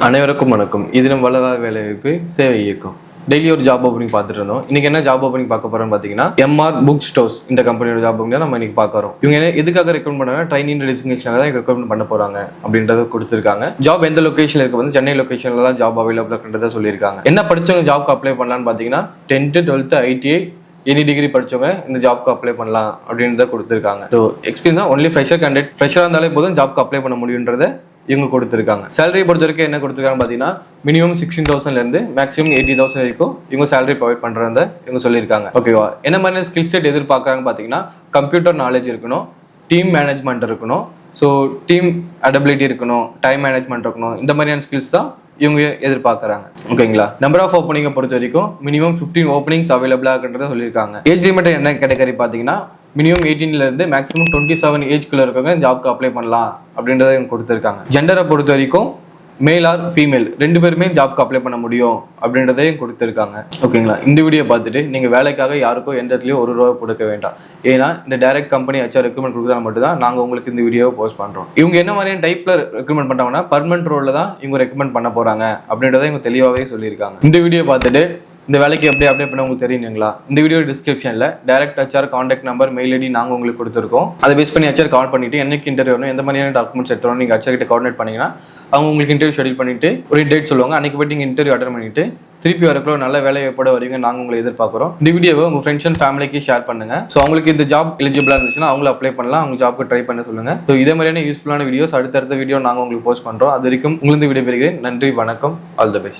அனைவருக்கும் வணக்கம். இது நம்ம வளராத வேலைவாய்ப்பு சேவை இயக்கம். டெய்லி ஒரு ஜாப் ஓப்பனிங் பார்த்துட்டு இருந்தோம். இன்னைக்கு என்ன ஜாப் ஓப்பனிங் பார்க்க போறோம்னு பார்த்தீங்கன்னா எம்ஆர் புக் ஸ்டோர்ஸ் இந்த கம்பெனியோட ஜாப் ஓப்பனிங் நம்ம இன்னைக்கு பார்க்குறோம். இவங்க எதுக்காக ரெக்கமெண்ட் பண்ணாங்க, ட்ரைனிங் டெசிக்னேஷனாக தான் ரெக்கமெண்ட் பண்ண போறாங்க அப்படின்றத கொடுத்துருக்காங்க. ஜாப் எந்த லொகேஷன்ல இருக்கு வந்து சென்னை லொகேஷன்ல தான் ஜாப் அவைலபிள் அப்படின்றத சொல்லியிருக்காங்க. என்ன படிச்சவங்க ஜாப்க்கு அப்ளை பண்ணலாம்னு பார்த்தீங்கன்னா 10th 12th ITI any degree படிச்சவங்க இந்த ஜாப்க்கு அப்ளை பண்ணலாம் அப்படின்றத கொடுத்துருக்காங்க. ஸோ எக்ஸ்பீரியன்ஸ் தான் ஒன்லி ஃப்ரெஷர் கேண்டிடேட், ஃப்ரெஷராக இருந்தாலே போதும் ஜாப்க்கு அப்ளை பண்ண முடியுன்றத இவங்க கொடுத்துருக்காங்க. சேலரி பொறுத்த வரைக்கும் என்ன கொடுத்துருக்காங்க பார்த்தீங்கன்னா மினிமம் 16,000 மேக்ஸிமம் 80,000 வரைக்கும் இவங்க சேலரி ப்ரொவைட் பண்ணுறத இவங்க சொல்லியிருக்காங்க. ஓகேவா? என்ன மாதிரியான ஸ்கில் செட் எதிர்பார்க்குறாங்க பார்த்தீங்கன்னா கம்ப்யூட்டர் நாலேஜ் இருக்கணும், டீம் மேனேஜ்மெண்ட் இருக்கணும், ஸோ டீம் அடபிலிட்டி இருக்கணும், டைம் மேனேஜ்மெண்ட் இருக்கணும். இந்த மாதிரியான ஸ்கில்ஸ் தான் இவங்க எதிர்பார்க்குறாங்க. ஓகேங்களா? நம்பர் ஆஃப் ஓப்பனிங்கை பொறுத்த வரைக்கும் மினிமம் 15 ஓப்பனிங்ஸ் அவைலபிளாக இருக்குன்றத சொல்லியிருக்காங்க. ஏஜ் லிமிட் என்ன கேட்டகரி பார்த்தீங்கன்னா மினிமம் 18 இருந்து மேக்ஸிமம் 27 ஏஜ்குள்ள இருக்கவங்க ஜாப்க்கு அப்ளை பண்ணலாம் அப்படின்றத இவங்க கொடுத்துருக்காங்க. ஜெண்டரை பொறுத்த வரைக்கும் மேல் ஆர் ஃபீமேல் 2 பேருமே ஜாப்க்கு அப்ளை பண்ண முடியும் அப்படின்றதையும் கொடுத்துருக்காங்க. ஓகேங்களா? இந்த வீடியோ பார்த்துட்டு நீங்கள் வேலைக்காக யாருக்கும் எந்த இடத்துலையும் ₹1 கொடுக்க வேண்டாம். ஏன்னா இந்த டைரக்ட் கம்பெனி HR ரெக்கமெண்ட் கொடுத்தா மட்டும் தான் நாங்கள் உங்களுக்கு இந்த வீடியோவை போஸ்ட் பண்ணுறோம். இவங்க என்ன மாதிரியான டைப்பில் ரெக்கமெண்ட் பண்ணுறாங்கன்னா பர்மனன்ட் ரோலில் தான் இவங்க ரெக்கமெண்ட் பண்ண போகிறாங்க அப்படின்றத இவங்க தெளிவாகவே சொல்லியிருக்காங்க. இந்த வீடியோ பார்த்துட்டு இந்த வேலைக்கு எப்படி அப்ளை பண்ண உங்களுக்கு தெரியுங்களா? இந்த வீடியோ டிஸ்கிரிப்ஷனில் direct HR contact number, mail ID நாங்கள் உங்களுக்கு கொடுத்துருக்கோம். அதை பேஸ் பண்ணி HR கால் பண்ணிட்டு என்னைக்கு இன்டர்வியூ வரணும், எந்த மாதிரியான டாக்குமெண்ட்ஸ் எடுத்துறோம் நீங்கள் HR கிட்ட கோஆர்டினேட் பண்ணீங்கன்னா அவங்க உங்களுக்கு இன்டர்வியூ ஷெடியூல் பண்ணிட்டு ஒரு டேட் சொல்லுவாங்க. அன்னைக்கு போய்ட்டு நீங்கள் இன்டர்வியூ அட்டன் பண்ணிட்டு திருப்பி வரக்குள்ள நல்ல வேலையோட வருவீங்க நாங்கள் உங்களை எதிர்பார்க்குறோம். இந்த வீடியோவை உங்கள் ஃப்ரெண்ட்ஸ் அண்ட் ஃபேமிலிக்கு ஷேர் பண்ணுங்க. ஸோ அவங்களுக்கு இந்த ஜாப் எலிஜிபிளாக இருந்துச்சுன்னா அவங்கள அப்ளை பண்ணலாம், அவங்க ஜாப்க்கு ட்ரை பண்ண சொல்லுங்க. ஸோ இதே மாதிரியான யூஸ்ஃபுல்லான வீடியோஸ் அடுத்தடுத்த வீடியோ நாங்கள் உங்களுக்கு போஸ்ட் பண்ணுறோம். அது வரைக்கும் உங்களுக்கு விடைபெறுகிறேன். நன்றி, வணக்கம், ஆல் தி பெஸ்ட்.